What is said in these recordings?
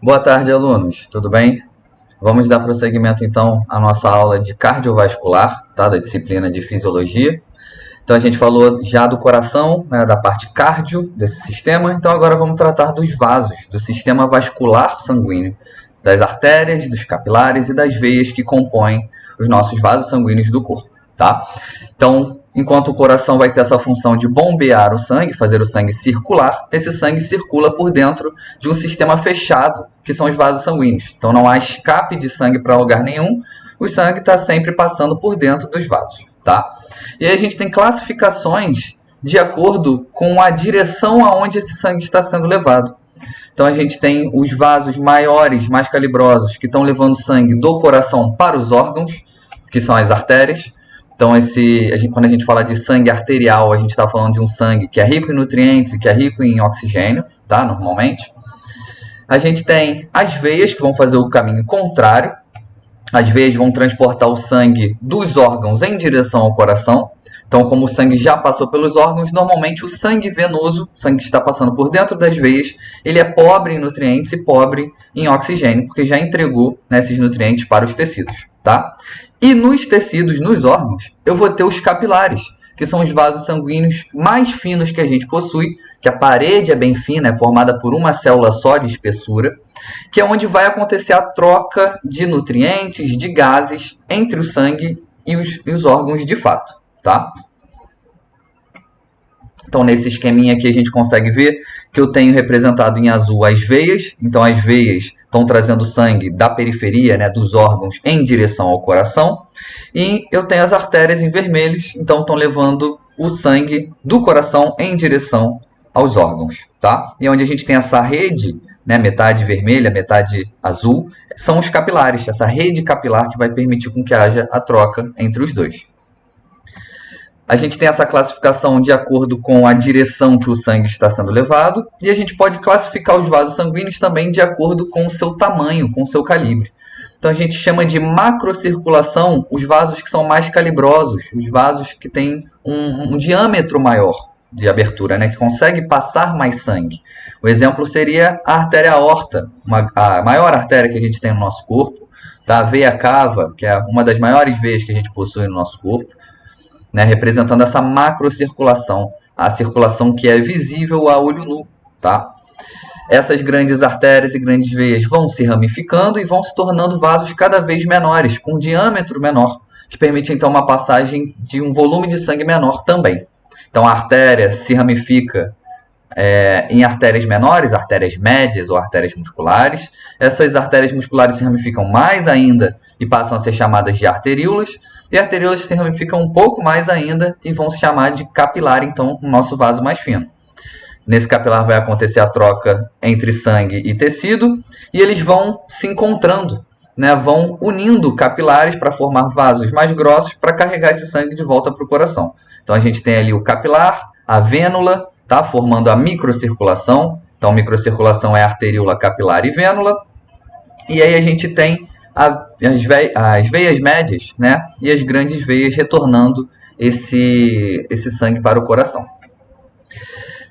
Boa tarde, alunos. Tudo bem? Vamos dar prosseguimento, então, à nossa aula de cardiovascular, tá? Da disciplina de fisiologia. Então, a gente falou já do coração, né, da parte cardio desse sistema. Então, agora vamos tratar dos vasos, do sistema vascular sanguíneo, das artérias, dos capilares e das veias que compõem os nossos vasos sanguíneos do corpo, tá? Então, enquanto o coração vai ter essa função de bombear o sangue, fazer o sangue circular, esse sangue circula por dentro de um sistema fechado, que são os vasos sanguíneos. Então, não há escape de sangue para lugar nenhum, o sangue está sempre passando por dentro dos vasos, tá? E aí a gente tem classificações de acordo com a direção aonde esse sangue está sendo levado. Então, a gente tem os vasos maiores, mais calibrosos, que estão levando sangue do coração para os órgãos, que são as artérias. Então, quando a gente fala de sangue arterial, a gente está falando de um sangue que é rico em nutrientes e que é rico em oxigênio, tá? Normalmente. A gente tem as veias, que vão fazer o caminho contrário. As veias vão transportar o sangue dos órgãos em direção ao coração. Então, como o sangue já passou pelos órgãos, normalmente o sangue venoso, o sangue que está passando por dentro das veias, ele é pobre em nutrientes e pobre em oxigênio, porque já entregou, né, esses nutrientes para os tecidos, tá? E nos tecidos, nos órgãos, eu vou ter os capilares, que são os vasos sanguíneos mais finos que a gente possui, que a parede é bem fina, é formada por uma célula só de espessura, que é onde vai acontecer a troca de nutrientes, de gases, entre o sangue e os órgãos de fato, tá? Então, nesse esqueminha aqui, a gente consegue ver que eu tenho representado em azul as veias. Então, as veias estão trazendo sangue da periferia, né, dos órgãos em direção ao coração. E eu tenho as artérias em vermelhos, então estão levando o sangue do coração em direção aos órgãos, tá? E onde a gente tem essa rede, né, metade vermelha, metade azul, são os capilares, essa rede capilar que vai permitir com que haja a troca entre os dois. A gente tem essa classificação de acordo com a direção que o sangue está sendo levado, e a gente pode classificar os vasos sanguíneos também de acordo com o seu tamanho, com o seu calibre. Então a gente chama de macrocirculação os vasos que são mais calibrosos, os vasos que têm um diâmetro maior de abertura, né, que consegue passar mais sangue. O exemplo seria a artéria aorta, a maior artéria que a gente tem no nosso corpo, tá? A veia cava, que é uma das maiores veias que a gente possui no nosso corpo, né, representando essa macrocirculação, a circulação que é visível a olho nu, tá? Essas grandes artérias e grandes veias vão se ramificando e vão se tornando vasos cada vez menores, com um diâmetro menor, que permite então uma passagem de um volume de sangue menor também. Então a artéria se ramifica em artérias menores, artérias médias ou artérias musculares. Essas artérias musculares se ramificam mais ainda e passam a ser chamadas de arteríolas, e arteríolas se ramificam um pouco mais ainda e vão se chamar de capilar, então, o nosso vaso mais fino. Nesse capilar vai acontecer a troca entre sangue e tecido, e eles vão se encontrando, né? Vão unindo capilares para formar vasos mais grossos para carregar esse sangue de volta para o coração. Então a gente tem ali o capilar, a vênula, tá? Formando a microcirculação. Então, microcirculação é arteríola, capilar e vênula. E aí a gente tem as veias médias, né? E as grandes veias retornando esse sangue para o coração.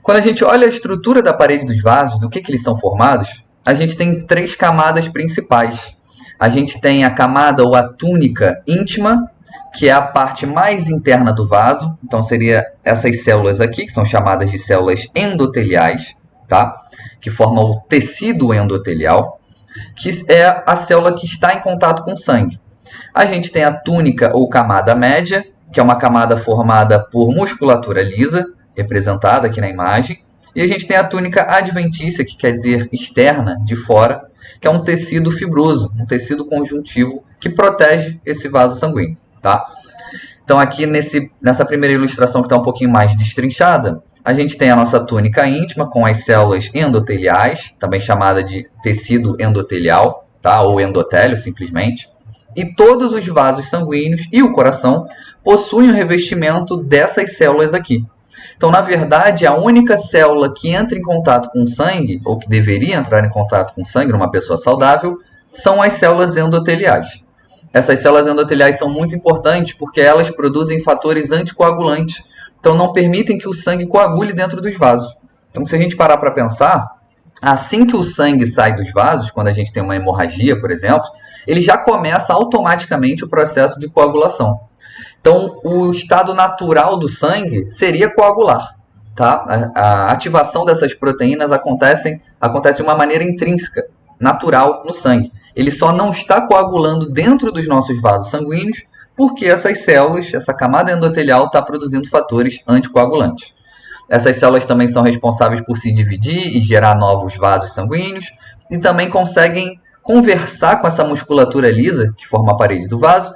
Quando a gente olha a estrutura da parede dos vasos, do que eles são formados, a gente tem 3 camadas principais. A gente tem a camada ou a túnica íntima, que é a parte mais interna do vaso. Então, seria essas células aqui, que são chamadas de células endoteliais, tá? Que formam o tecido endotelial, que é a célula que está em contato com o sangue. A gente tem a túnica ou camada média, que é uma camada formada por musculatura lisa, representada aqui na imagem. E a gente tem a túnica adventícia, que quer dizer externa, de fora, que é um tecido fibroso, um tecido conjuntivo que protege esse vaso sanguíneo, tá? Então, aqui nessa primeira ilustração que está um pouquinho mais destrinchada, a gente tem a nossa túnica íntima com as células endoteliais, também chamada de tecido endotelial, tá? Ou endotélio, simplesmente. E todos os vasos sanguíneos e o coração possuem o revestimento dessas células aqui. Então, na verdade, a única célula que entra em contato com o sangue, ou que deveria entrar em contato com o sangue numa pessoa saudável, são as células endoteliais. Essas células endoteliais são muito importantes porque elas produzem fatores anticoagulantes, então não permitem que o sangue coagule dentro dos vasos. Então, se a gente parar para pensar, assim que o sangue sai dos vasos, quando a gente tem uma hemorragia, por exemplo, ele já começa automaticamente o processo de coagulação. Então, o estado natural do sangue seria coagular. Tá? A ativação dessas proteínas acontece de uma maneira intrínseca, natural no sangue. Ele só não está coagulando dentro dos nossos vasos sanguíneos porque essas células, essa camada endotelial, está produzindo fatores anticoagulantes. Essas células também são responsáveis por se dividir e gerar novos vasos sanguíneos e também conseguem conversar com essa musculatura lisa, que forma a parede do vaso,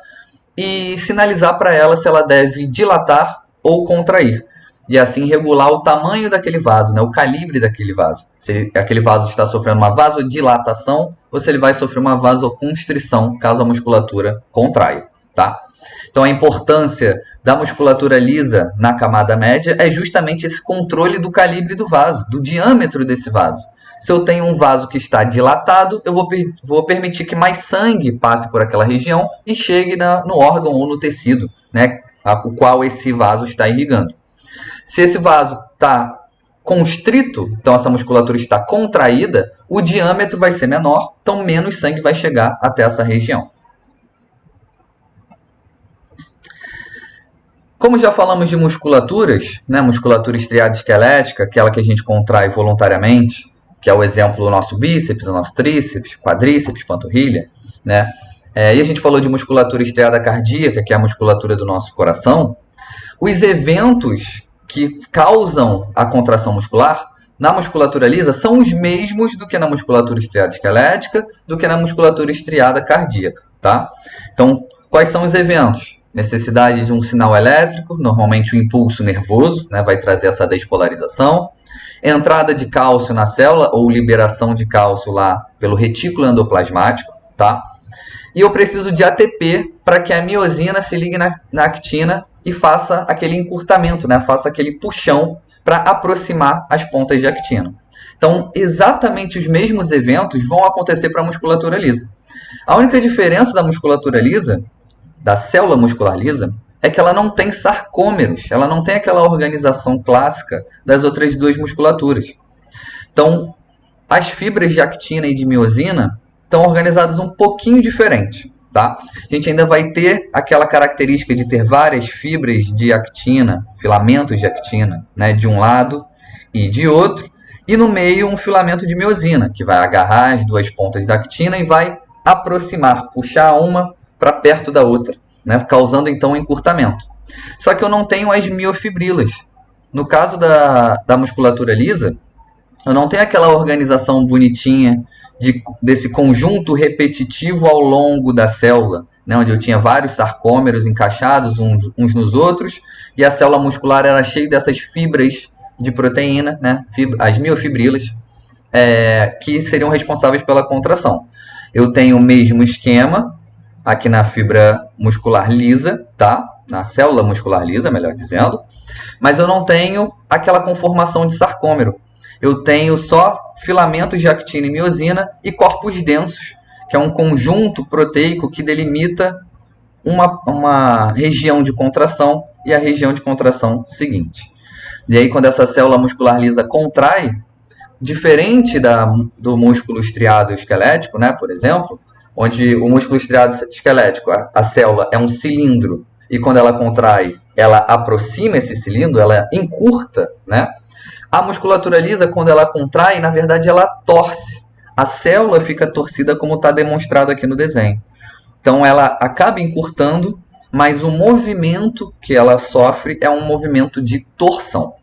e sinalizar para ela se ela deve dilatar ou contrair. E assim regular o tamanho daquele vaso, né? O calibre daquele vaso. Se aquele vaso está sofrendo uma vasodilatação ou se ele vai sofrer uma vasoconstrição, caso a musculatura contraia. Tá? Então a importância da musculatura lisa na camada média é justamente esse controle do calibre do vaso, do diâmetro desse vaso. Se eu tenho um vaso que está dilatado, eu vou permitir que mais sangue passe por aquela região e chegue no órgão ou no tecido, né, o qual esse vaso está irrigando. Se esse vaso está constrito, então essa musculatura está contraída, o diâmetro vai ser menor, então menos sangue vai chegar até essa região. Como já falamos de musculaturas, né, musculatura estriada esquelética, aquela que a gente contrai voluntariamente, que é o exemplo do nosso bíceps, do nosso tríceps, quadríceps, panturrilha, né? E a gente falou de musculatura estriada cardíaca, que é a musculatura do nosso coração. Os eventos que causam a contração muscular na musculatura lisa são os mesmos do que na musculatura estriada esquelética, do que na musculatura estriada cardíaca, tá? Então, quais são os eventos? Necessidade de um sinal elétrico, normalmente um impulso nervoso, né, vai trazer essa despolarização. Entrada de cálcio na célula ou liberação de cálcio lá pelo retículo endoplasmático, tá? E eu preciso de ATP para que a miosina se ligue na actina e faça aquele encurtamento, né? Faça aquele puxão para aproximar as pontas de actina. Então, exatamente os mesmos eventos vão acontecer para a musculatura lisa. A única diferença da musculatura lisa, da célula muscular lisa, é que ela não tem sarcômeros, ela não tem aquela organização clássica das outras duas musculaturas. Então, as fibras de actina e de miosina estão organizadas um pouquinho diferente, tá? A gente ainda vai ter aquela característica de ter várias fibras de actina, filamentos de actina, né, de um lado e de outro, e no meio um filamento de miosina, que vai agarrar as duas pontas da actina e vai aproximar, puxar uma para perto da outra, né, causando então um encurtamento. Só que eu não tenho as miofibrilas. No caso da musculatura lisa, eu não tenho aquela organização bonitinha desse conjunto repetitivo ao longo da célula, né, onde eu tinha vários sarcômeros encaixados uns nos outros, e a célula muscular era cheia dessas fibras de proteína, né, as miofibrilas, que seriam responsáveis pela contração. Eu tenho o mesmo esquema aqui na fibra muscular lisa, tá? Na célula muscular lisa, melhor dizendo, mas eu não tenho aquela conformação de sarcômero. Eu tenho só filamentos de actina e miosina e corpos densos, que é um conjunto proteico que delimita uma região de contração e a região de contração seguinte. E aí, quando essa célula muscular lisa contrai, diferente do músculo estriado esquelético, né, por exemplo, onde o músculo estriado esquelético, a célula é um cilindro, e quando ela contrai, ela aproxima esse cilindro, ela encurta, né? A musculatura lisa, quando ela contrai, na verdade, ela torce. A célula fica torcida, como está demonstrado aqui no desenho. Então, ela acaba encurtando, mas o movimento que ela sofre é um movimento de torção.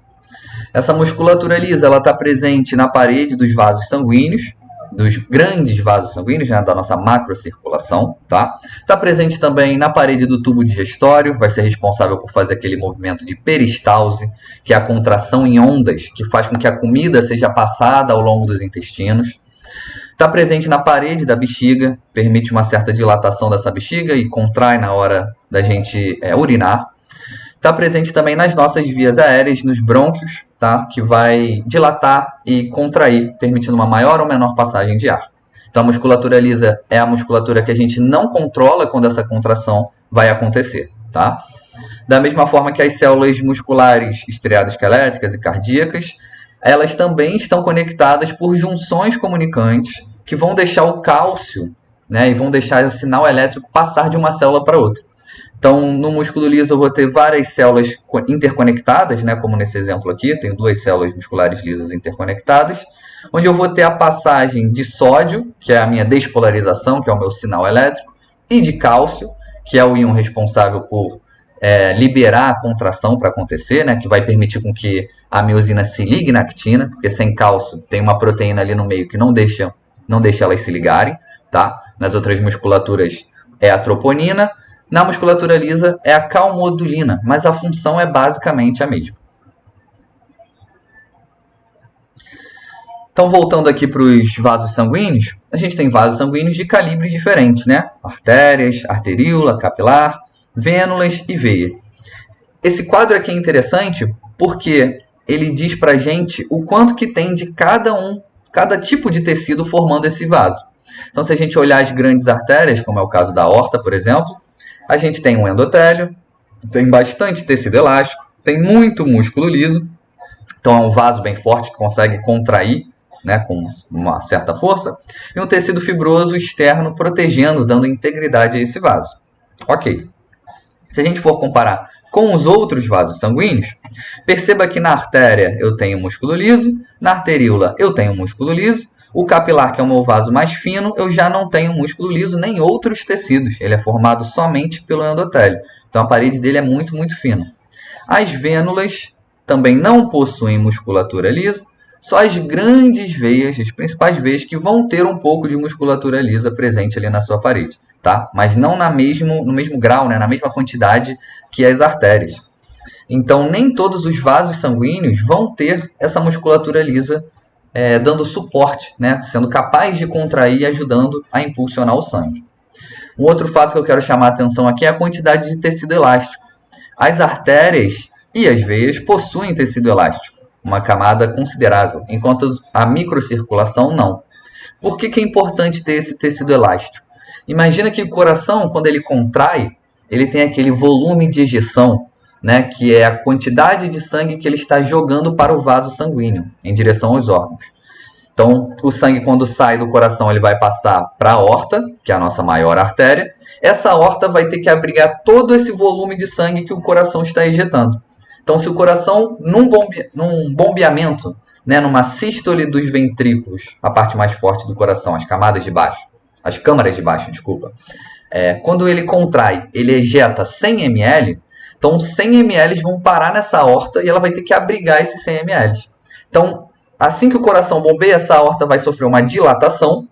Essa musculatura lisa está presente na parede dos vasos sanguíneos, dos grandes vasos sanguíneos, né, da nossa macrocirculação, tá? Está presente também na parede do tubo digestório, vai ser responsável por fazer aquele movimento de peristalse, que é a contração em ondas, que faz com que a comida seja passada ao longo dos intestinos. Está presente na parede da bexiga, permite uma certa dilatação dessa bexiga e contrai na hora da gente urinar. Está presente também nas nossas vias aéreas, nos brônquios, tá? Que vai dilatar e contrair, permitindo uma maior ou menor passagem de ar. Então, a musculatura lisa é a musculatura que a gente não controla quando essa contração vai acontecer, tá? Da mesma forma que as células musculares estriadas esqueléticas e cardíacas, elas também estão conectadas por junções comunicantes que vão deixar o cálcio, né, e vão deixar o sinal elétrico passar de uma célula para outra. Então, no músculo liso eu vou ter várias células interconectadas, né, como nesse exemplo aqui, eu tenho 2 células musculares lisas interconectadas, onde eu vou ter a passagem de sódio, que é a minha despolarização, que é o meu sinal elétrico, e de cálcio, que é o íon responsável por liberar a contração para acontecer, né, que vai permitir com que a miosina se ligue na actina, porque sem cálcio tem uma proteína ali no meio que não deixa elas se ligarem, tá? Nas outras musculaturas é a troponina, na musculatura lisa é a calmodulina, mas a função é basicamente a mesma. Então, voltando aqui para os vasos sanguíneos, a gente tem vasos sanguíneos de calibres diferentes, né? Artérias, arteríola, capilar, vênulas e veia. Esse quadro aqui é interessante porque ele diz para a gente o quanto que tem de cada tipo de tecido formando esse vaso. Então, se a gente olhar as grandes artérias, como é o caso da aorta, por exemplo, a gente tem um endotélio, tem bastante tecido elástico, tem muito músculo liso, então é um vaso bem forte que consegue contrair, né, com uma certa força, e um tecido fibroso externo protegendo, dando integridade a esse vaso. Ok. Se a gente for comparar com os outros vasos sanguíneos, perceba que na artéria eu tenho músculo liso, na arteríola eu tenho músculo liso, o capilar, que é o meu vaso mais fino, eu já não tenho músculo liso nem outros tecidos. Ele é formado somente pelo endotélio. Então a parede dele é muito, muito fina. As vênulas também não possuem musculatura lisa, só as grandes veias, as principais veias, que vão ter um pouco de musculatura lisa presente ali na sua parede, tá? Mas não no mesmo grau, né? Na mesma quantidade que as artérias. Então, nem todos os vasos sanguíneos vão ter essa musculatura lisa dando suporte, né? Sendo capaz de contrair e ajudando a impulsionar o sangue. Um outro fato que eu quero chamar a atenção aqui é a quantidade de tecido elástico. As artérias e as veias possuem tecido elástico, uma camada considerável, enquanto a microcirculação não. Por que é importante ter esse tecido elástico? Imagina que o coração, quando ele contrai, ele tem aquele volume de ejeção, né, que é a quantidade de sangue que ele está jogando para o vaso sanguíneo, em direção aos órgãos. Então, o sangue, quando sai do coração, ele vai passar para a aorta, que é a nossa maior artéria. Essa aorta vai ter que abrigar todo esse volume de sangue que o coração está ejetando. Então, se o coração, num bombeamento, né, numa sístole dos ventrículos, a parte mais forte do coração, as câmaras de baixo, quando ele contrai, ele ejeta 100 ml, então 100 ml vão parar nessa aorta e ela vai ter que abrigar esses 100 ml. Então, assim que o coração bombeia, essa aorta vai sofrer uma dilatação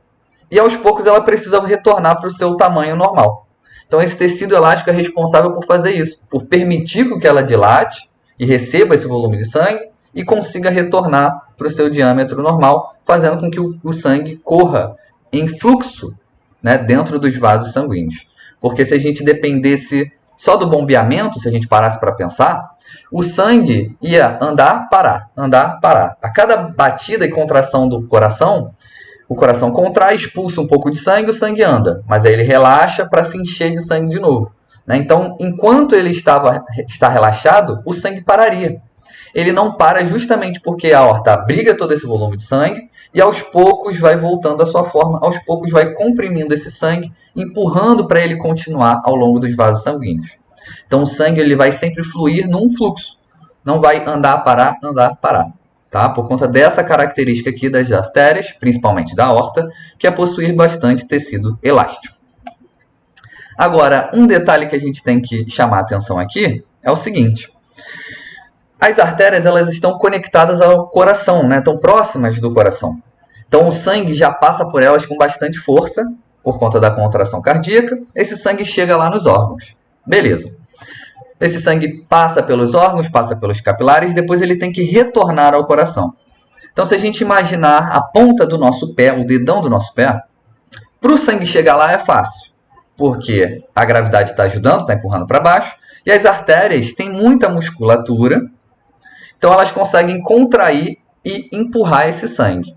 e aos poucos ela precisa retornar para o seu tamanho normal. Então, esse tecido elástico é responsável por fazer isso, por permitir que ela dilate e receba esse volume de sangue e consiga retornar para o seu diâmetro normal, fazendo com que o sangue corra em fluxo, né, dentro dos vasos sanguíneos. Porque se a gente dependesse só do bombeamento, se a gente parasse para pensar, o sangue ia andar, parar, andar, parar. A cada batida e contração do coração, o coração contrai, expulsa um pouco de sangue, o sangue anda. Mas aí ele relaxa para se encher de sangue de novo. Né? Então, enquanto ele está relaxado, o sangue pararia. Ele não para justamente porque a aorta abriga todo esse volume de sangue e aos poucos vai voltando à sua forma, aos poucos vai comprimindo esse sangue, empurrando para ele continuar ao longo dos vasos sanguíneos. Então o sangue ele vai sempre fluir num fluxo, não vai andar, parar, tá? Por conta dessa característica aqui das artérias, principalmente da aorta, que é possuir bastante tecido elástico. Agora, um detalhe que a gente tem que chamar a atenção aqui é o seguinte. As artérias elas estão conectadas ao coração, né? Estão próximas do coração. Então o sangue já passa por elas com bastante força, por conta da contração cardíaca. Esse sangue chega lá nos órgãos. Beleza. Esse sangue passa pelos órgãos, passa pelos capilares, depois ele tem que retornar ao coração. Então se a gente imaginar a ponta do nosso pé, o dedão do nosso pé, para o sangue chegar lá é fácil, porque a gravidade está ajudando, está empurrando para baixo, e as artérias têm muita musculatura, então elas conseguem contrair e empurrar esse sangue.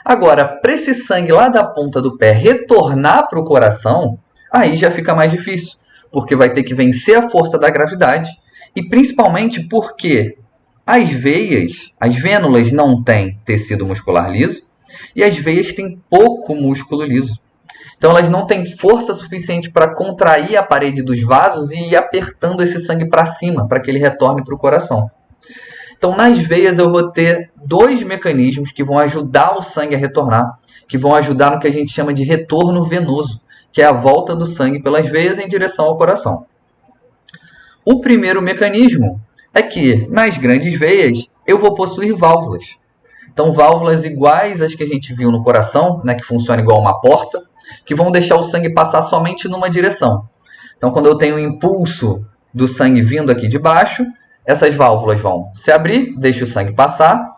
Agora, para esse sangue lá da ponta do pé retornar para o coração, aí já fica mais difícil, porque vai ter que vencer a força da gravidade e principalmente porque As vênulas não têm tecido muscular liso e as veias têm pouco músculo liso. Então, elas não têm força suficiente para contrair a parede dos vasos e ir apertando esse sangue para cima, para que ele retorne para o coração. Então, nas veias, eu vou ter dois mecanismos que vão ajudar o sangue a retornar, que vão ajudar no que a gente chama de retorno venoso, que é a volta do sangue pelas veias em direção ao coração. O primeiro mecanismo é que, nas grandes veias, eu vou possuir válvulas. Então, válvulas iguais às que a gente viu no coração, né, que funcionam igual uma porta, que vão deixar o sangue passar somente numa direção. Então, quando eu tenho um impulso do sangue vindo aqui de baixo, essas válvulas vão se abrir, deixa o sangue passar.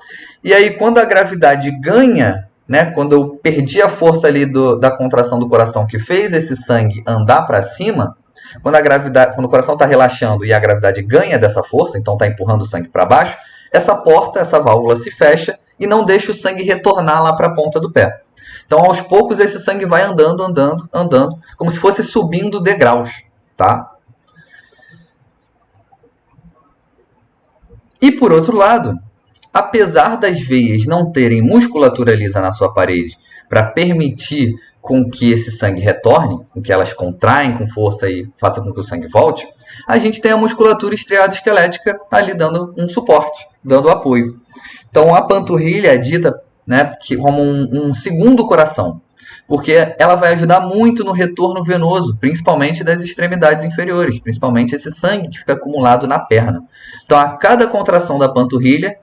E aí, quando a gravidade ganha, né, quando eu perdi a força ali da contração do coração que fez esse sangue andar para cima, quando o coração está relaxando e a gravidade ganha dessa força, então está empurrando o sangue para baixo, essa porta, essa válvula se fecha e não deixa o sangue retornar lá para a ponta do pé. Então, aos poucos, esse sangue vai andando, como se fosse subindo degraus, tá? E, por outro lado, apesar das veias não terem musculatura lisa na sua parede para permitir com que esse sangue retorne, com que elas contraem com força e façam com que o sangue volte, a gente tem a musculatura estriada esquelética ali dando um suporte, dando apoio. Então, a panturrilha é dita, né, como um segundo coração, porque ela vai ajudar muito no retorno venoso, principalmente das extremidades inferiores, principalmente esse sangue que fica acumulado na perna. Então, a cada contração da panturrilha,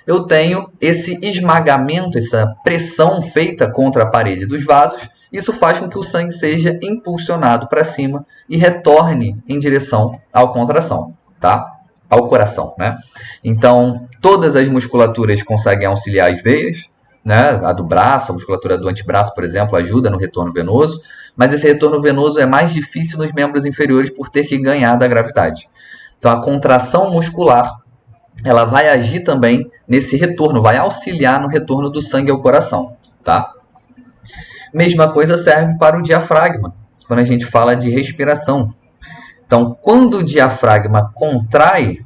eu tenho esse esmagamento, essa pressão feita contra a parede dos vasos. Isso faz com que o sangue seja impulsionado para cima e retorne em direção à contração, tá? Ao coração, né? Então, todas as musculaturas conseguem auxiliar as veias, né? A do braço, a musculatura do antebraço, por exemplo, ajuda no retorno venoso, mas esse retorno venoso é mais difícil nos membros inferiores por ter que ganhar da gravidade. Então, a contração muscular, ela vai agir também nesse retorno, vai auxiliar no retorno do sangue ao coração, tá? Mesma coisa serve para o diafragma, quando a gente fala de respiração. Então, quando o diafragma contrai,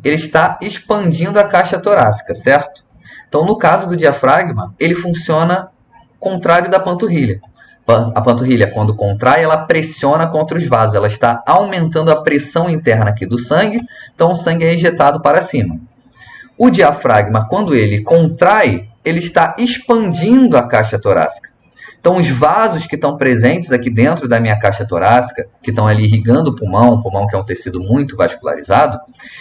ele está expandindo a caixa torácica, certo? Então, no caso do diafragma, ele funciona contrário da panturrilha. A panturrilha, quando contrai, ela pressiona contra os vasos, ela está aumentando a pressão interna aqui do sangue, então o sangue é injetado para cima. O diafragma, quando ele contrai, ele está expandindo a caixa torácica. Então, os vasos que estão presentes aqui dentro da minha caixa torácica, que estão ali irrigando o pulmão que é um tecido muito vascularizado,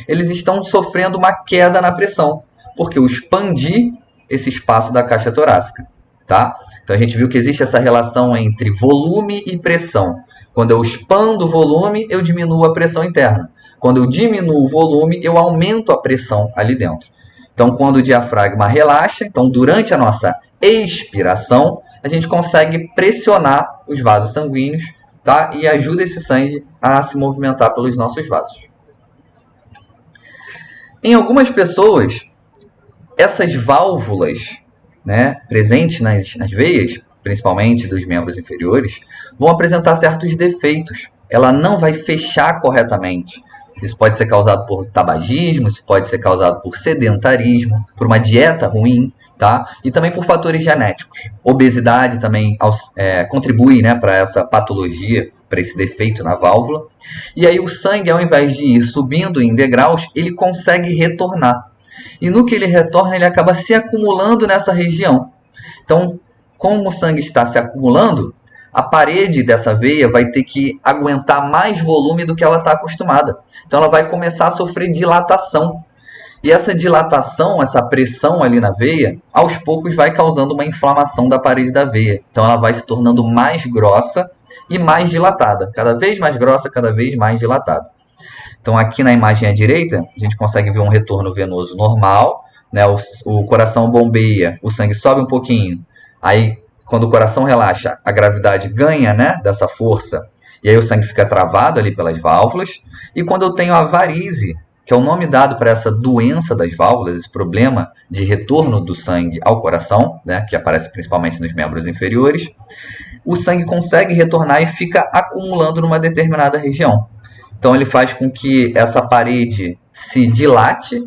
eles estão sofrendo uma queda na pressão, porque eu expandi esse espaço da caixa torácica, tá? Então, a gente viu que existe essa relação entre volume e pressão. Quando eu expando o volume, eu diminuo a pressão interna. Quando eu diminuo o volume, eu aumento a pressão ali dentro. Então, quando o diafragma relaxa, então durante a nossa expiração, a gente consegue pressionar os vasos sanguíneos, tá? E ajuda esse sangue a se movimentar pelos nossos vasos. Em algumas pessoas, essas válvulas, né, presentes nas veias, principalmente dos membros inferiores, vão apresentar certos defeitos. Ela não vai fechar corretamente. Isso pode ser causado por tabagismo, isso pode ser causado por sedentarismo, por uma dieta ruim, tá? E também por fatores genéticos. Obesidade também contribui, né, para essa patologia, para esse defeito na válvula. E aí o sangue, ao invés de ir subindo em degraus, ele consegue retornar. E no que ele retorna, ele acaba se acumulando nessa região. Então, como o sangue está se acumulando, a parede dessa veia vai ter que aguentar mais volume do que ela está acostumada. Então, ela vai começar a sofrer dilatação. E essa dilatação, essa pressão ali na veia, aos poucos vai causando uma inflamação da parede da veia. Então, ela vai se tornando mais grossa e mais dilatada. Cada vez mais grossa, cada vez mais dilatada. Então, aqui na imagem à direita, a gente consegue ver um retorno venoso normal, né? O coração bombeia, o sangue sobe um pouquinho. Aí, quando o coração relaxa, a gravidade ganha, né, dessa força. E aí o sangue fica travado ali pelas válvulas. E quando eu tenho a varize, que é o nome dado para essa doença das válvulas, esse problema de retorno do sangue ao coração, né, que aparece principalmente nos membros inferiores, o sangue consegue retornar e fica acumulando numa determinada região. Então, ele faz com que essa parede se dilate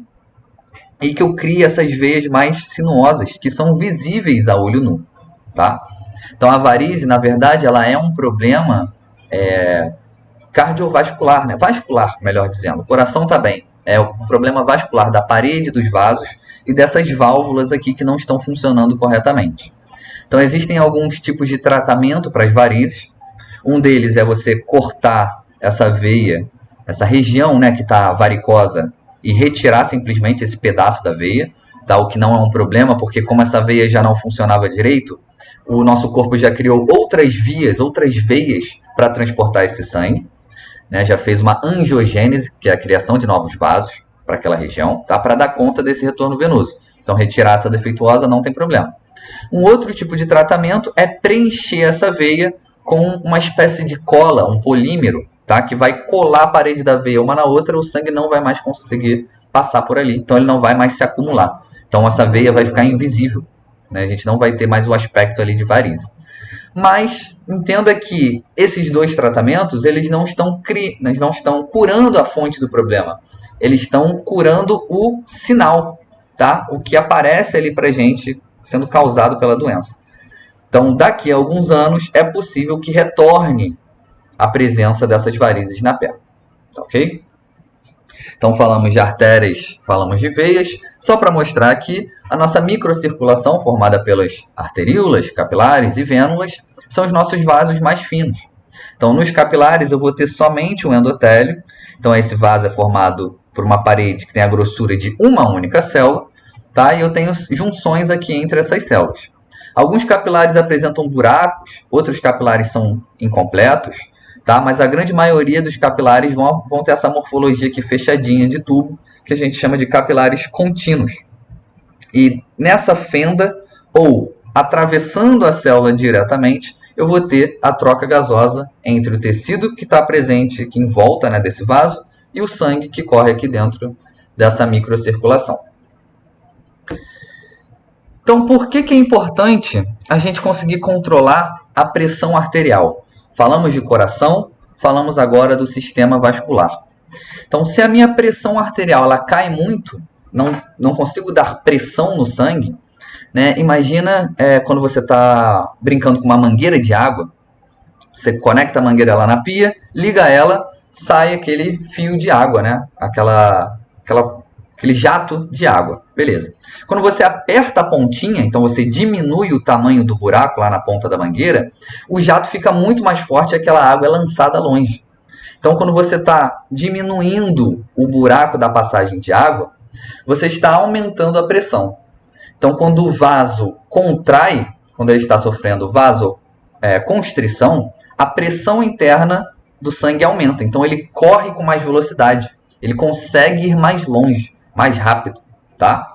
e que eu crie essas veias mais sinuosas, que são visíveis a olho nu, tá? Então a varize, na verdade, ela é um problema cardiovascular, né? Vascular, melhor dizendo. O coração está bem. É um problema vascular da parede dos vasos e dessas válvulas aqui que não estão funcionando corretamente. Então existem alguns tipos de tratamento para as varizes. Um deles é você cortar essa veia, essa região, né, que está varicosa, e retirar simplesmente esse pedaço da veia, tá? O que não é um problema, porque como essa veia já não funcionava direito, o nosso corpo já criou outras vias, outras veias para transportar esse sangue, né? Já fez uma angiogênese, que é a criação de novos vasos para aquela região, tá? Para dar conta desse retorno venoso. Então retirar essa defeituosa não tem problema. Um outro tipo de tratamento é preencher essa veia com uma espécie de cola, um polímero, tá? Que vai colar a parede da veia uma na outra, o sangue não vai mais conseguir passar por ali, então ele não vai mais se acumular. Então essa veia vai ficar invisível, né? A gente não vai ter mais o aspecto ali de varize. Mas entenda que esses dois tratamentos, eles não estão curando a fonte do problema. Eles estão curando o sinal, tá? O que aparece ali pra gente sendo causado pela doença. Então, daqui a alguns anos, é possível que retorne a presença dessas varizes na perna, tá ok? Então, falamos de artérias, falamos de veias, só para mostrar aqui, a nossa microcirculação, formada pelas arteríolas, capilares e vênulas, são os nossos vasos mais finos. Então, nos capilares, eu vou ter somente um endotélio. Então, esse vaso é formado por uma parede que tem a grossura de uma única célula, tá? E eu tenho junções aqui entre essas células. Alguns capilares apresentam buracos, outros capilares são incompletos, tá? Mas a grande maioria dos capilares vão ter essa morfologia aqui fechadinha de tubo, que a gente chama de capilares contínuos. E nessa fenda, ou atravessando a célula diretamente, eu vou ter a troca gasosa entre o tecido que está presente aqui em volta, né, desse vaso e o sangue que corre aqui dentro dessa microcirculação. Então, por que é importante a gente conseguir controlar a pressão arterial? Falamos de coração, falamos agora do sistema vascular. Então, se a minha pressão arterial ela cai muito, não consigo dar pressão no sangue, né? Imagina quando você está brincando com uma mangueira de água, você conecta a mangueira lá na pia, liga ela, sai aquele fio de água, né? Aquele jato de água, beleza. Quando você aperta a pontinha, então você diminui o tamanho do buraco lá na ponta da mangueira, o jato fica muito mais forte e aquela água é lançada longe. Então, quando você está diminuindo o buraco da passagem de água, você está aumentando a pressão. Então, quando o vaso contrai, quando ele está sofrendo vasoconstrição, a pressão interna do sangue aumenta. Então, ele corre com mais velocidade, ele consegue ir mais longe, mais rápido, tá?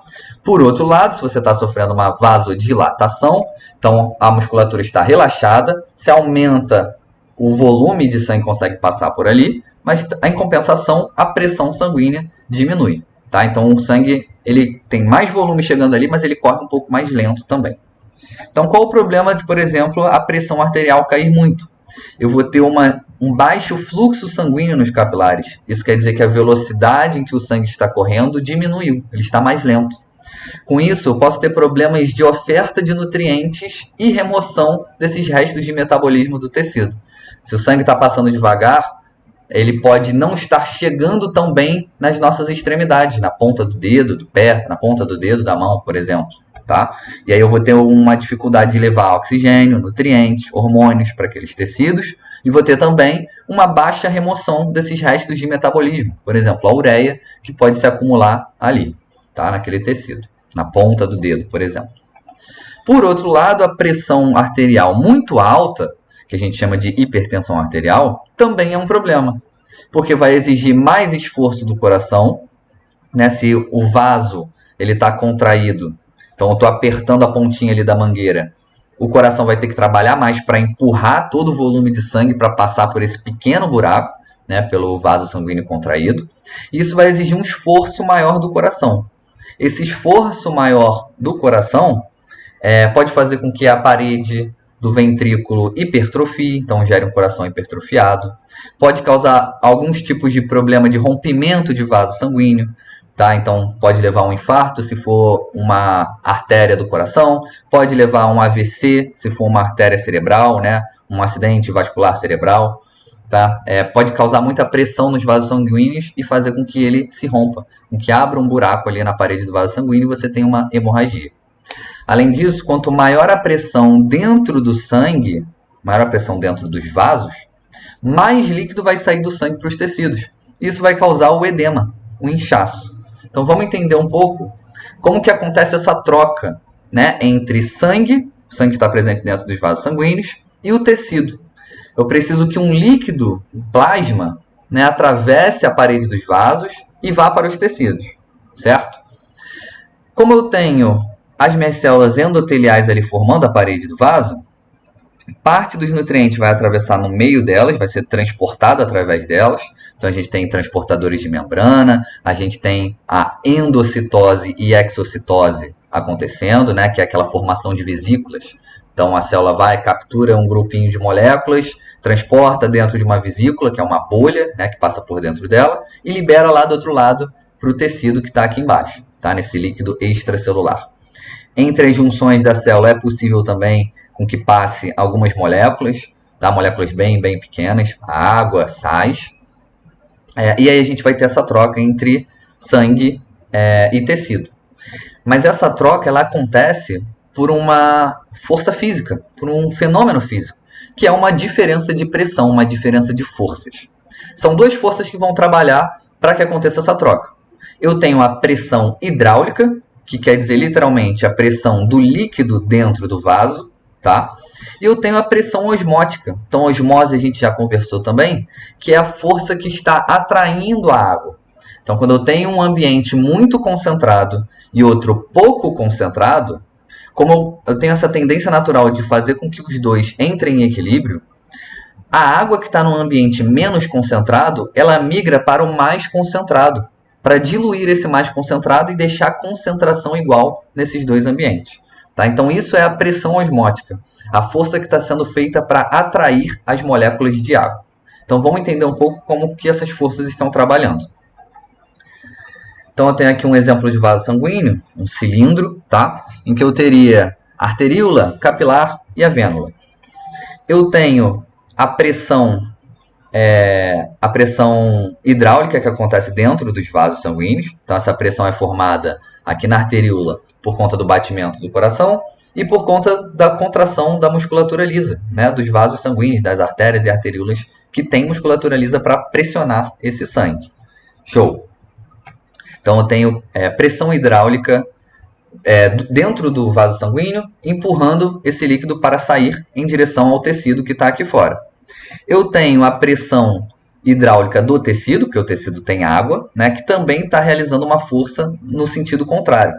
Por outro lado, se você está sofrendo uma vasodilatação, então a musculatura está relaxada, se aumenta o volume de sangue que consegue passar por ali, mas em compensação a pressão sanguínea diminui, tá? Então o sangue ele tem mais volume chegando ali, mas ele corre um pouco mais lento também. Então qual o problema de, por exemplo, a pressão arterial cair muito? Eu vou ter um baixo fluxo sanguíneo nos capilares. Isso quer dizer que a velocidade em que o sangue está correndo diminuiu, ele está mais lento. Com isso, eu posso ter problemas de oferta de nutrientes e remoção desses restos de metabolismo do tecido. Se o sangue está passando devagar, ele pode não estar chegando tão bem nas nossas extremidades, na ponta do dedo, do pé, na ponta do dedo, da mão, por exemplo. Tá? E aí eu vou ter uma dificuldade de levar oxigênio, nutrientes, hormônios para aqueles tecidos, e vou ter também uma baixa remoção desses restos de metabolismo, por exemplo, a ureia, que pode se acumular ali, tá? Naquele tecido, na ponta do dedo, por exemplo. Por outro lado, a pressão arterial muito alta, que a gente chama de hipertensão arterial, também é um problema, porque vai exigir mais esforço do coração, né? Se o vaso está contraído, então eu estou apertando a pontinha ali da mangueira, o coração vai ter que trabalhar mais para empurrar todo o volume de sangue para passar por esse pequeno buraco, né, pelo vaso sanguíneo contraído. E isso vai exigir um esforço maior do coração. Esse esforço maior do coração pode fazer com que a parede do ventrículo hipertrofie, então gere um coração hipertrofiado. Pode causar alguns tipos de problema de rompimento de vaso sanguíneo. tá? Então pode levar a um infarto se for uma artéria do coração, pode levar a um AVC se for uma artéria cerebral, né? Um acidente vascular cerebral, tá? Pode causar muita pressão nos vasos sanguíneos e fazer com que ele se rompa, com que abra um buraco ali na parede do vaso sanguíneo e você tenha uma hemorragia. Além disso, quanto maior a pressão dentro do sangue, maior a pressão dentro dos vasos, mais líquido vai sair do sangue para os tecidos. Isso vai causar o edema, o inchaço. Então vamos entender um pouco como que acontece essa troca, né, entre sangue, o sangue que está presente dentro dos vasos sanguíneos, e o tecido. Eu preciso que um líquido, um plasma, né, atravesse a parede dos vasos e vá para os tecidos, certo? Como eu tenho as minhas células endoteliais ali formando a parede do vaso, parte dos nutrientes vai atravessar no meio delas, vai ser transportado através delas. Então a gente tem transportadores de membrana, a gente tem a endocitose e exocitose acontecendo, né, que é aquela formação de vesículas. Então a célula vai, captura um grupinho de moléculas, transporta dentro de uma vesícula, que é uma bolha, né, que passa por dentro dela, e libera lá do outro lado para o tecido que está aqui embaixo, tá, nesse líquido extracelular. Entre as junções da célula é possível também com que passe algumas moléculas, tá? Moléculas bem pequenas, água, sais. E aí a gente vai ter essa troca entre sangue e tecido. Mas essa troca ela acontece por uma força física, por um fenômeno físico, que é uma diferença de pressão, uma diferença de forças. São duas forças que vão trabalhar para que aconteça essa troca. Eu tenho a pressão hidráulica, que quer dizer literalmente a pressão do líquido dentro do vaso, tá? E eu tenho a pressão osmótica. Então, osmose a gente já conversou também, que é a força que está atraindo a água. Então, quando eu tenho um ambiente muito concentrado e outro pouco concentrado, como eu tenho essa tendência natural de fazer com que os dois entrem em equilíbrio, a água que está num ambiente menos concentrado, ela migra para o mais concentrado, para diluir esse mais concentrado e deixar a concentração igual nesses dois ambientes. Tá? Então isso é a pressão osmótica, a força que está sendo feita para atrair as moléculas de água. Então vamos entender um pouco como que essas forças estão trabalhando. Então eu tenho aqui um exemplo de vaso sanguíneo, um cilindro, tá? Em que eu teria a arteríola, capilar e a vênula. Eu tenho a pressão hidráulica que acontece dentro dos vasos sanguíneos. Então, essa pressão é formada aqui na arteríola por conta do batimento do coração e por conta da contração da musculatura lisa, né, dos vasos sanguíneos, das artérias e arteríolas que tem musculatura lisa para pressionar esse sangue. Show! Então, eu tenho pressão hidráulica dentro do vaso sanguíneo, empurrando esse líquido para sair em direção ao tecido que está aqui fora. Eu tenho a pressão hidráulica do tecido, porque o tecido tem água, né, que também está realizando uma força no sentido contrário.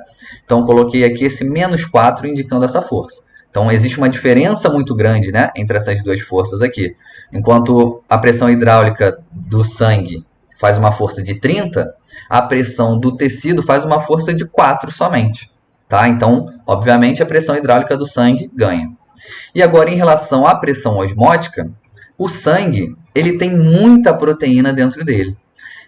Então, coloquei aqui esse -4 indicando essa força. Então, existe uma diferença muito grande, né, entre essas duas forças aqui. Enquanto a pressão hidráulica do sangue faz uma força de 30, a pressão do tecido faz uma força de 4 somente. Tá? Então, obviamente, a pressão hidráulica do sangue ganha. E agora, em relação à pressão osmótica, o sangue ele tem muita proteína dentro dele.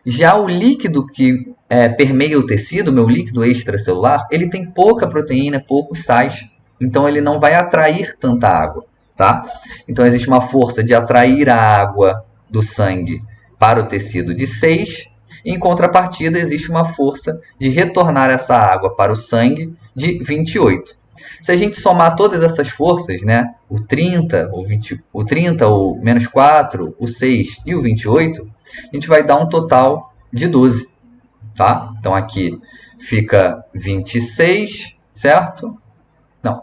Já o líquido que permeia o tecido, meu líquido extracelular, ele tem pouca proteína, poucos sais, então ele não vai atrair tanta água. Tá? Então existe uma força de atrair a água do sangue para o tecido de 6, em contrapartida existe uma força de retornar essa água para o sangue de 28. Se a gente somar todas essas forças, né, o 30, o -4, o 6 e o 28, a gente vai dar um total de 12. Tá? Então aqui fica 26, certo? Não.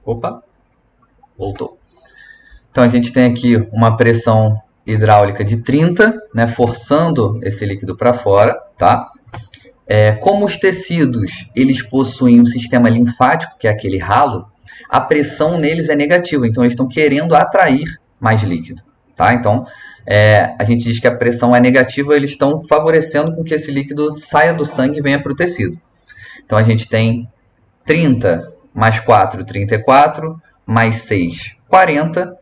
Opa, voltou. Então a gente tem aqui uma pressão hidráulica de 30, né, forçando esse líquido para fora, tá? Como os tecidos eles possuem um sistema linfático, que é aquele ralo, a pressão neles é negativa, então eles estão querendo atrair mais líquido. Tá? Então, a gente diz que a pressão é negativa, eles estão favorecendo com que esse líquido saia do sangue e venha para o tecido. Então, a gente tem 30 mais 4, 34, mais 6, 40,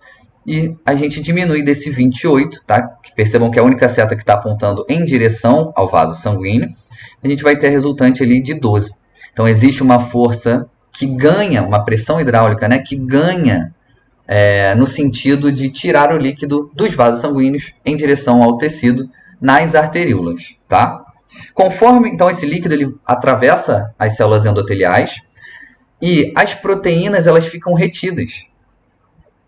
e a gente diminui desse 28, tá? Percebam que é a única seta que está apontando em direção ao vaso sanguíneo. A gente vai ter a resultante ali de 12. Então, existe uma força que ganha, uma pressão hidráulica, né, que ganha no sentido de tirar o líquido dos vasos sanguíneos em direção ao tecido nas arteríolas, tá? Conforme, então, esse líquido ele atravessa as células endoteliais e as proteínas elas ficam retidas.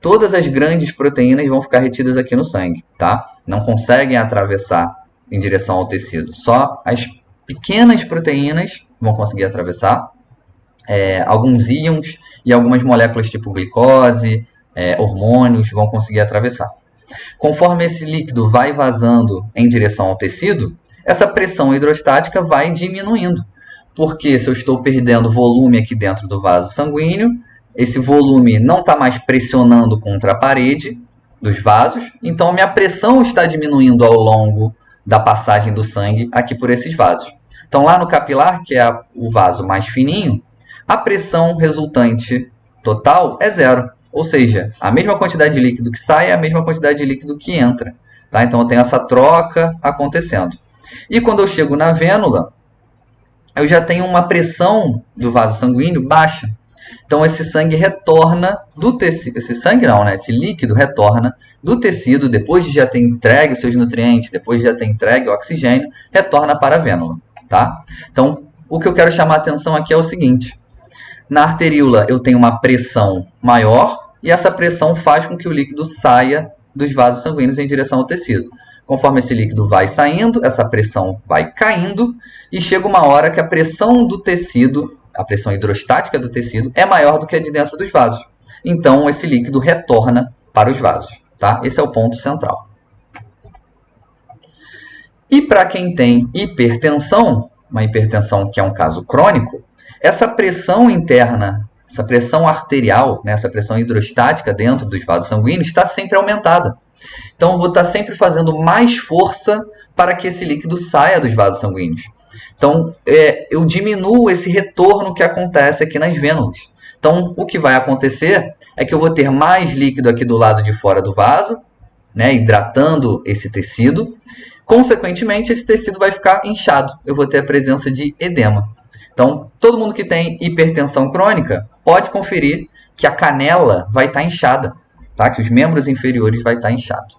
Todas as grandes proteínas vão ficar retidas aqui no sangue, tá? Não conseguem atravessar em direção ao tecido. Só as pequenas proteínas vão conseguir atravessar. Alguns íons e algumas moléculas tipo glicose, hormônios vão conseguir atravessar. Conforme esse líquido vai vazando em direção ao tecido, essa pressão hidrostática vai diminuindo. Porque se eu estou perdendo volume aqui dentro do vaso sanguíneo, esse volume não está mais pressionando contra a parede dos vasos, então minha pressão está diminuindo ao longo da passagem do sangue aqui por esses vasos. Então lá no capilar, que é o vaso mais fininho, a pressão resultante total é zero. Ou seja, a mesma quantidade de líquido que sai é a mesma quantidade de líquido que entra. Tá? Então eu tenho essa troca acontecendo. E quando eu chego na vênula, eu já tenho uma pressão do vaso sanguíneo baixa. Então esse sangue retorna do tecido, esse líquido retorna do tecido, depois de já ter entregue os seus nutrientes, depois de já ter entregue o oxigênio, retorna para a vênula. Tá? Então o que eu quero chamar a atenção aqui é o seguinte: na arteríola eu tenho uma pressão maior e essa pressão faz com que o líquido saia dos vasos sanguíneos em direção ao tecido. Conforme esse líquido vai saindo, essa pressão vai caindo e chega uma hora que a pressão do tecido, a pressão hidrostática do tecido, é maior do que a de dentro dos vasos. Então, esse líquido retorna para os vasos. Tá? Esse é o ponto central. E para quem tem hipertensão, uma hipertensão que é um caso crônico, essa pressão interna, essa pressão arterial, né, essa pressão hidrostática dentro dos vasos sanguíneos está sempre aumentada. Então, eu vou estar sempre fazendo mais força para que esse líquido saia dos vasos sanguíneos. Então, eu diminuo esse retorno que acontece aqui nas vênulas. Então, o que vai acontecer é que eu vou ter mais líquido aqui do lado de fora do vaso, né, hidratando esse tecido. Consequentemente, esse tecido vai ficar inchado. Eu vou ter a presença de edema. Então, todo mundo que tem hipertensão crônica pode conferir que a canela vai estar inchada, tá? Que os membros inferiores vai estar inchado.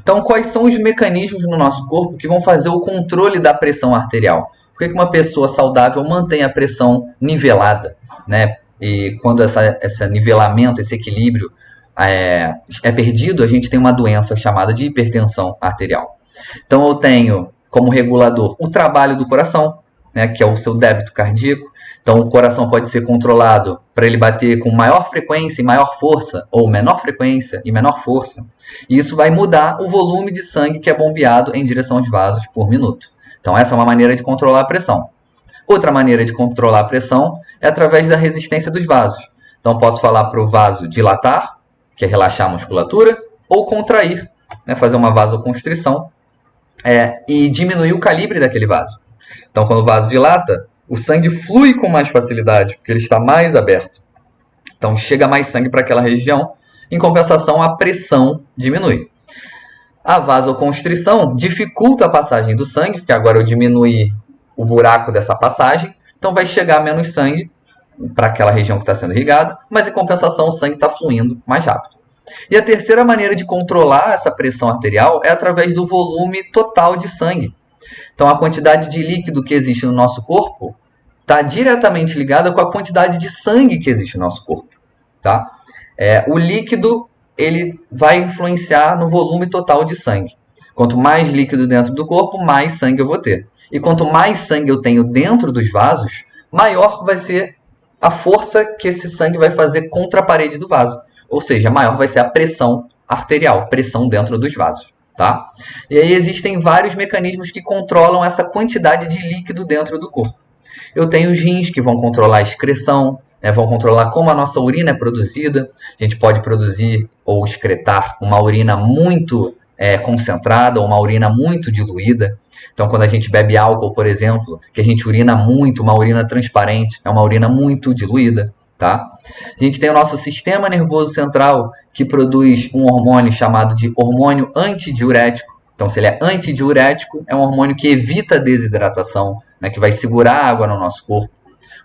Então, quais são os mecanismos no nosso corpo que vão fazer o controle da pressão arterial? Por que uma pessoa saudável mantém a pressão nivelada, né? E quando esse nivelamento, esse equilíbrio é perdido, a gente tem uma doença chamada de hipertensão arterial. Então, eu tenho como regulador o trabalho do coração, né, que é o seu débito cardíaco. Então, o coração pode ser controlado para ele bater com maior frequência e maior força, ou menor frequência e menor força. E isso vai mudar o volume de sangue que é bombeado em direção aos vasos por minuto. Então, essa é uma maneira de controlar a pressão. Outra maneira de controlar a pressão é através da resistência dos vasos. Então, posso falar para o vaso dilatar, que é relaxar a musculatura, ou contrair, né, fazer uma vasoconstrição, e diminuir o calibre daquele vaso. Então, quando o vaso dilata, o sangue flui com mais facilidade, porque ele está mais aberto. Então, chega mais sangue para aquela região. Em compensação, a pressão diminui. A vasoconstrição dificulta a passagem do sangue, porque agora eu diminui o buraco dessa passagem. Então, vai chegar menos sangue para aquela região que está sendo irrigada, mas em compensação, o sangue está fluindo mais rápido. E a terceira maneira de controlar essa pressão arterial é através do volume total de sangue. Então, a quantidade de líquido que existe no nosso corpo está diretamente ligada com a quantidade de sangue que existe no nosso corpo. Tá? O líquido ele vai influenciar no volume total de sangue. Quanto mais líquido dentro do corpo, mais sangue eu vou ter. E quanto mais sangue eu tenho dentro dos vasos, maior vai ser a força que esse sangue vai fazer contra a parede do vaso. Ou seja, maior vai ser a pressão arterial, pressão dentro dos vasos. Tá? E aí existem vários mecanismos que controlam essa quantidade de líquido dentro do corpo. Eu tenho os rins que vão controlar a excreção, vão controlar como a nossa urina é produzida. A gente pode produzir ou excretar uma urina muito concentrada ou uma urina muito diluída. Então, quando a gente bebe álcool, por exemplo, que a gente urina muito, uma urina transparente, é uma urina muito diluída. tá? A gente tem o nosso sistema nervoso central, que produz um hormônio chamado de hormônio antidiurético. Então, se ele é antidiurético, é um hormônio que evita a desidratação, né, que vai segurar a água no nosso corpo.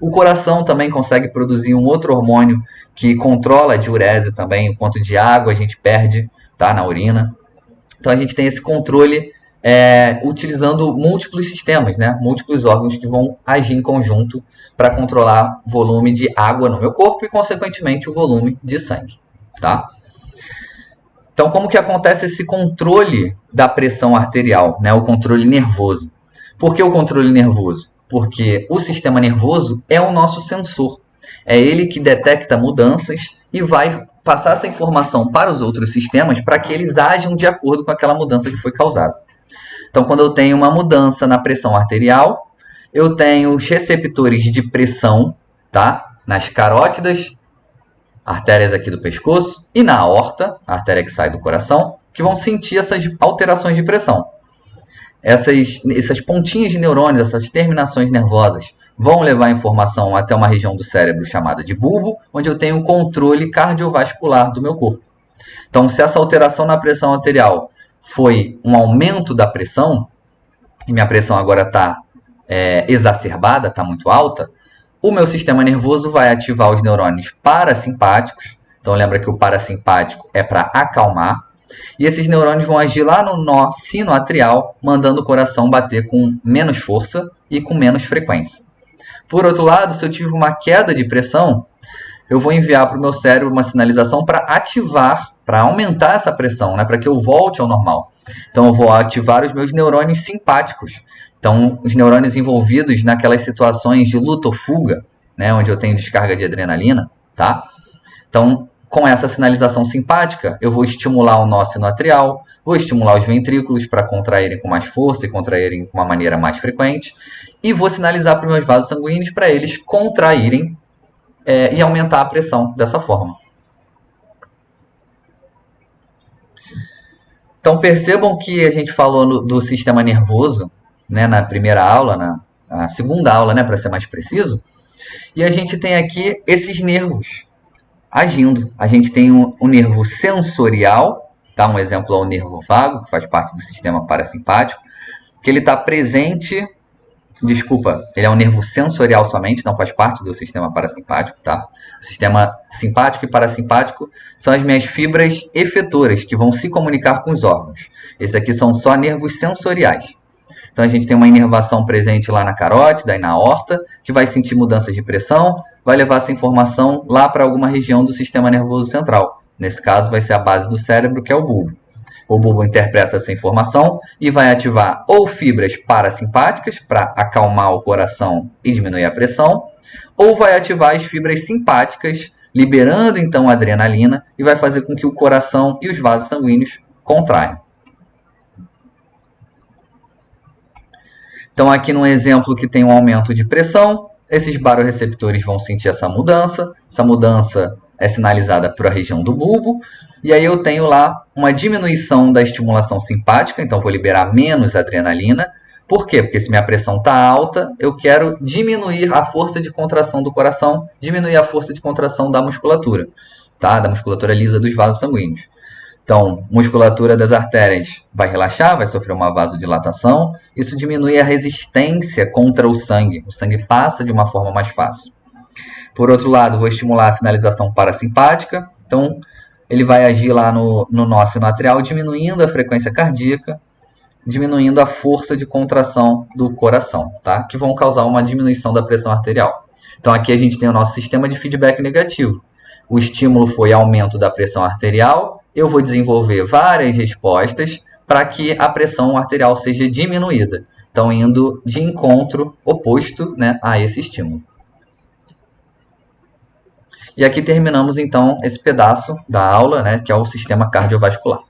O coração também consegue produzir um outro hormônio que controla a diurese também, o quanto de água a gente perde, tá, na urina. Então, a gente tem esse controle utilizando múltiplos sistemas, né? Múltiplos órgãos que vão agir em conjunto para controlar o volume de água no meu corpo e, consequentemente, o volume de sangue, tá? Então, como que acontece esse controle da pressão arterial, né? O controle nervoso. Por que o controle nervoso? Porque o sistema nervoso é o nosso sensor. É ele que detecta mudanças e vai passar essa informação para os outros sistemas para que eles ajam de acordo com aquela mudança que foi causada. Então, quando eu tenho uma mudança na pressão arterial, eu tenho os receptores de pressão, tá? Nas carótidas, artérias aqui do pescoço, e na aorta, a artéria que sai do coração, que vão sentir essas alterações de pressão. Essas pontinhas de neurônios, essas terminações nervosas, vão levar a informação até uma região do cérebro chamada de bulbo, onde eu tenho o controle cardiovascular do meu corpo. Então, se essa alteração na pressão arterial foi um aumento da pressão, e minha pressão agora está exacerbada, está muito alta, o meu sistema nervoso vai ativar os neurônios parasimpáticos. Então, lembra que o parasimpático é para acalmar. E esses neurônios vão agir lá no nó sinoatrial, mandando o coração bater com menos força e com menos frequência. Por outro lado, se eu tive uma queda de pressão, eu vou enviar para o meu cérebro uma sinalização para ativar, para aumentar essa pressão, né, para que eu volte ao normal. Então, eu vou ativar os meus neurônios simpáticos. Então, os neurônios envolvidos naquelas situações de luta ou fuga, né, onde eu tenho descarga de adrenalina, tá? Então, com essa sinalização simpática, eu vou estimular o nó sinoatrial, vou estimular os ventrículos para contraírem com mais força e contraírem de uma maneira mais frequente, e vou sinalizar para os meus vasos sanguíneos para eles contraírem e aumentar a pressão dessa forma. Então, percebam que a gente falou do sistema nervoso, né, na primeira aula, na segunda aula, né, para ser mais preciso, e a gente tem aqui esses nervos agindo. A gente tem um nervo sensorial, tá? Um exemplo é o nervo vago, que faz parte do sistema parasimpático, que ele está presente. Desculpa, ele é um nervo sensorial somente, não faz parte do sistema parasimpático, tá? O sistema simpático e parasimpático são as minhas fibras efetoras, que vão se comunicar com os órgãos. Esses aqui são só nervos sensoriais. Então, a gente tem uma inervação presente lá na carótida e na aorta, que vai sentir mudanças de pressão, vai levar essa informação lá para alguma região do sistema nervoso central. Nesse caso, vai ser a base do cérebro, que é o bulbo. O bulbo interpreta essa informação e vai ativar ou fibras parasimpáticas para acalmar o coração e diminuir a pressão, ou vai ativar as fibras simpáticas, liberando então a adrenalina e vai fazer com que o coração e os vasos sanguíneos contraiam. Então, aqui num exemplo que tem um aumento de pressão, esses baroreceptores vão sentir essa mudança é sinalizada para a região do bulbo, e aí eu tenho lá uma diminuição da estimulação simpática, então vou liberar menos adrenalina. Por quê? Porque se minha pressão está alta, eu quero diminuir a força de contração do coração, diminuir a força de contração da musculatura, tá? Da musculatura lisa dos vasos sanguíneos. Então, musculatura das artérias vai relaxar, vai sofrer uma vasodilatação. Isso diminui a resistência contra o sangue passa de uma forma mais fácil. Por outro lado, vou estimular a sinalização parasimpática. Então, ele vai agir lá no nó sinoatrial, diminuindo a frequência cardíaca, diminuindo a força de contração do coração, tá? Que vão causar uma diminuição da pressão arterial. Então, aqui a gente tem o nosso sistema de feedback negativo. O estímulo foi aumento da pressão arterial. Eu vou desenvolver várias respostas para que a pressão arterial seja diminuída. Então, indo de encontro oposto, né, a esse estímulo. E aqui terminamos, então, esse pedaço da aula, né, que é o sistema cardiovascular.